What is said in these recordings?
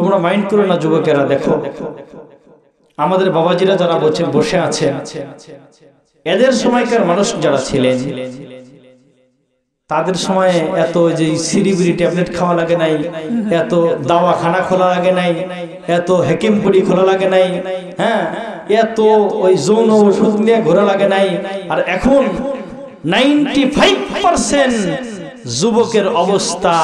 তোমরা মাইন্ড করো না যুবকেরা। দেখো আমাদের বাবাজিরা যারা বসে আছেন, এদের সময়কার মানুষ যারা ছিলেন, তাদের সময়ে এত যে সিরিবিরি ট্যাবলেট খাওয়া লাগে নাই, এত দাওয়াখানা খোলা লাগে নাই, এত হেকিমপুরি খোলা লাগে নাই, হ্যাঁ, এত ওই যৌন ওষুধ নিয়ে ঘোরা লাগে নাই। আর এখন 95% যুবকের অবস্থা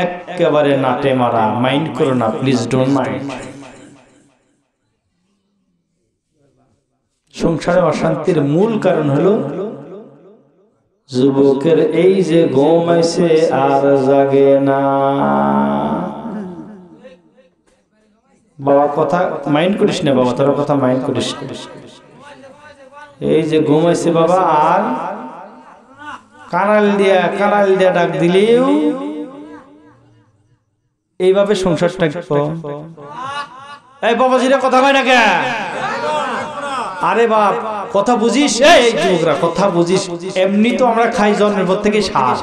একেবারে নাটে মারা। মাইন্ড করো না, প্লিজ ডোন্ট মাইন্ড। সংসারে অশান্তির মূল কারণ হলো যুবকের এই যে ঘুম আইছে আর জাগে না। বাবা কথা মাইন্ড করিস না, বাবা তোর কথা মাইন্ড করিস। এই যে ঘুম আইছে বাবা, আর কানাল দিয়া ডাক দিলেও এইভাবে সংসারটা। এই বাবাজিরা কথা কয় না কে? আরে বাপ কথা বুঝিস? এই যুবকরা কথা বুঝিস? এমনি তো আমরা খাই জন্মের পর থেকে সার,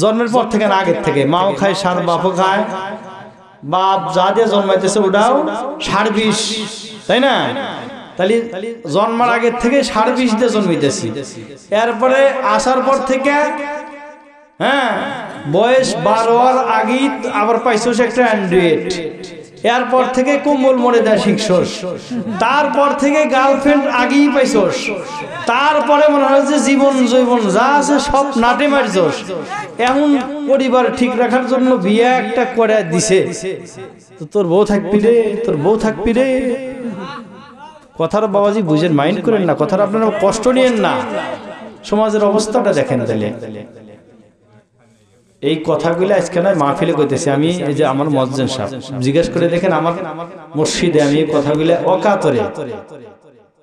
জন্মের পর থেকে না, আগের থেকে মাও খায় সার, বাপও খায়। বাপ যা দিয়ে জন্মাইতেছে ওটাও সার বিষ, তাই না? তাহলে জন্মার আগের থেকে সার বিষ দিয়ে জন্মাইতেছি। এরপরে আসার পর থেকে, হ্যাঁ, বয়স 12 আগেই আবার পাইছোস একটা অ্যান্ড্রয়েড। এরপর থেকে কম্বল মরে দেয় শিখছস, তারপর থেকে গার্লফ্রেন্ড আগেই পাইছস, তারপরে মনে হয় যে জীবন জৈবন যা আছে সব নাটে মারছস। এমন পরিবার ঠিক রাখার জন্য বিয়ে একটা করে দিছে, তো তোর বউ থাকবি রে, তোর বউ থাকবি রে। কথাটা বাবাজি বুঝেন, মাইন্ড করেন না, কথাটা আপনারা কষ্ট নিয়েন না। সমাজের অবস্থাটা দেখেন। তাহলে এই কথাগুলো আজকে নয় মাহফিলে কইতেছি আমি। এই যে আমার মুয়াজ্জিন সাহেব জিজ্ঞেস করে দেখেন, আমার মসজিদে আমি এই কথাগুলো অকাতরে,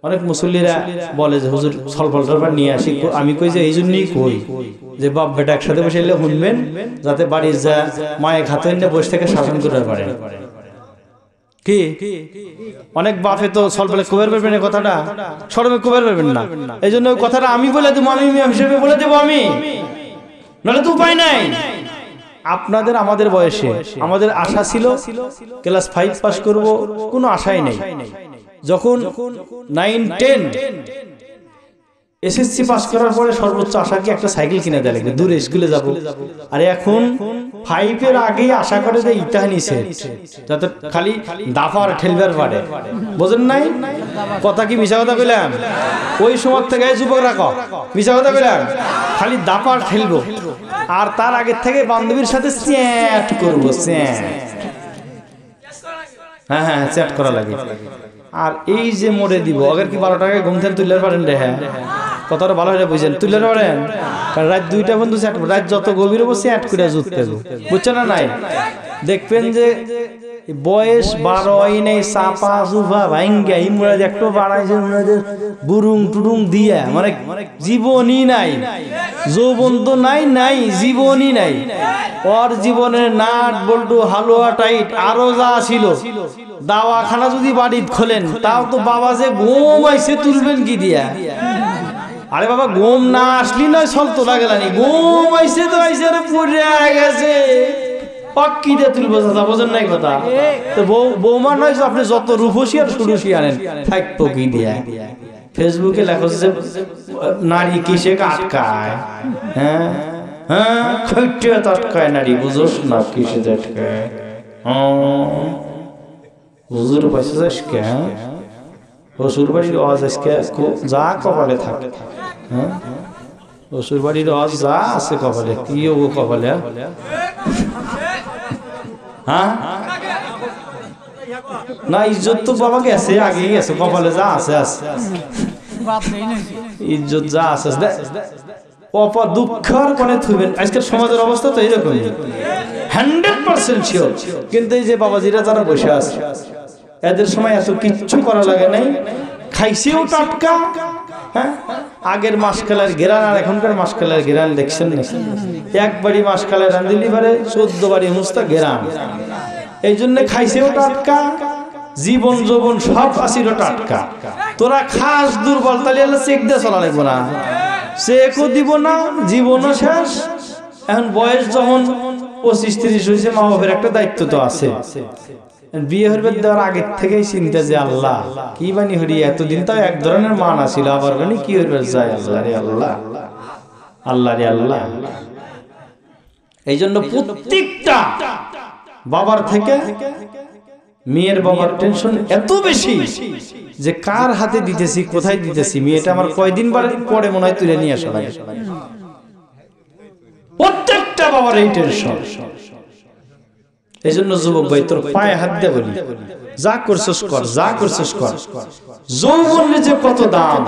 অনেক মুসল্লিরা বলে যে হুজুর সলফল টলফল নিয়ে আসি। আমি কই যে এই জন্যই কই যে বাপ বেটা একসাথে বসে এলে শুনবেন, যাতে বাড়ির যা মায়ের হাতে নিয়ে বসে থেকে শাসন করতে পারে। কি অনেক বাপে তো সলফলে কবের পারবেন, এই কথাটা সরমে কবের পারবেন না। এই জন্য ওই কথাটা আমি বলে দেবো, আমি হিসেবে বলে দেবো আমি, নাহলে তো উপায় নাই। আপনাদের আমাদের বয়সে আমাদের আশা ছিল ক্লাস 5 পাস করব, কোনো আশাই নেই। যখন 9, 10 এসএসসি পাস করার পরে সর্বোচ্চ আশা কি একটা সাইকেল কিনে দেয়, লাগবে দূরে স্কুলে যাব। আর এখন 5 এর আগেই আশা করে যে ইটা নিছে, যাতে খালি দাফার ঠেলবার পারে। বুঝেন নাই কথা? কি মিছা কথা কইলাম? ওই সময় থেকে যুবকরা কয় মিছা কথা কইলাম, খালি দাফার ঠেলবো। আর তার আগে থেকে বান্ধবীর সাথে চ্যাট করবো, চ্যাট, হ্যাঁ হ্যাঁ চ্যাট করা লাগে। আর এই যে মোড়ে দিব, আগের কি 12 টাকায় ঘুম থেকে তুললে পারেন রে? হ্যাঁ, কথাটা ভালো হয়ে বুঝেন, তুললে পারেন। কারণ রাত 2টা বন্ধু চ্যাট, রাত যত গভীর হবো চ্যাট করে জুততে, বুঝছেন না? নাই দেখবেন যে বয়স 12 হয় নাই, চাপা চুপা ভাঙ্গা ইমরাজ একটু বাড়াইছে, বুরুং টুরুং দিয়া, মানে জীবনই নাই, যৌবন তো নাই, জীবনই নাই। ওর জীবনের নাট বল্টু হালুয়া টাইট আরো যা ছিল, দাওয়াখানা যদি বাড়িতে খোলেন তাও তো বাবা যে ঘুম আইছে তুলবেন কি দিয়া? আরে বাবা ঘুম না আসলি নয়, সল তোলা গেলানি, ঘুম আইছে তো আইসে পড়ে গেছে, পাক্কি দিয়ে তুলবো। বোঝেন নাই কথা? তো বৌমা নয়, আপনি যত রূপসী আর সুরসী আনেন থাকবো কি দিয়া? ফেসবুকে লেখা যে নারী কিসে আটকায়, হ্যাঁ হ্যাঁ খৈটে আটকায় নারী, বুঝোস না কিসে আটকায়। হুজুর পাইছে আজকে, হ্যাঁ শ্বশুর বাড়ির আওয়াজ আজকে যা কপালে থাকে, হ্যাঁ শ্বশুর বাড়ির আওয়াজ যা আছে কপালে, কি ও কপালে, হ্যাঁ না ইজ্জত তো বাবা গেছে, আগে গেছে, কপালে যা আছে আছে, ইজ্জত যা আছে অপা দুঃখের কোণে থুবেন। আজকের সমাজের অবস্থা তো এরকমই 100% শিওর। কিন্তু এই যে বাবাজিরা যারা বসে আছে, এদের সময় এত কিচ্ছু করা লাগে নাই, খাইছেও টাটকা। হ্যাঁ, আগের মাসকালের গেরান আর এখনকার মাসকালের গেরান দেখছেন নাকি? একবারই মাসকালের রান্ধিলি পারে 14 বাড়ি মুস্তা গেরান। এই জন্য খাইছেও টাটকা, জীবন যৌবন সব আসিল টাটকা। তোরা খাস দুর্বল, তাহলে চেক দিয়ে চলা লাগবো না, চেকও দিব না, জীবনও শেষ। এখন বয়স যখন 25-30 হয়েছে, মা বাবার একটা দায়িত্ব তো আছে। বিয়ে হইবে দেওয়ার আগে থেকেই চিন্তা যে আল্লাহ কি বানি হরি, এতদিন তো এক ধরনের মান আছিল, আবার বানি কি হইবে যায়, আল্লাহ রে আল্লাহ, আল্লাহ রে আল্লাহ। এই জন্য প্রত্যেকটা বাবার থেকে মেয়ের বাবার টেনশন এত বেশি যে কার হাতে দিতেছি, কোথায় দিতেছি, মেয়েটা আমার কয়দিন পরে মনে হয় তুলে নিয়ে আসা লাগে। প্রত্যেকটা বাবার এই টেনশন। এই জন্য যুবক ভাই, তোর পায়ে হাত দিয়ে বলি, যা করছিস কর, যা করছিস কর। যৌবনের যে কত দাম।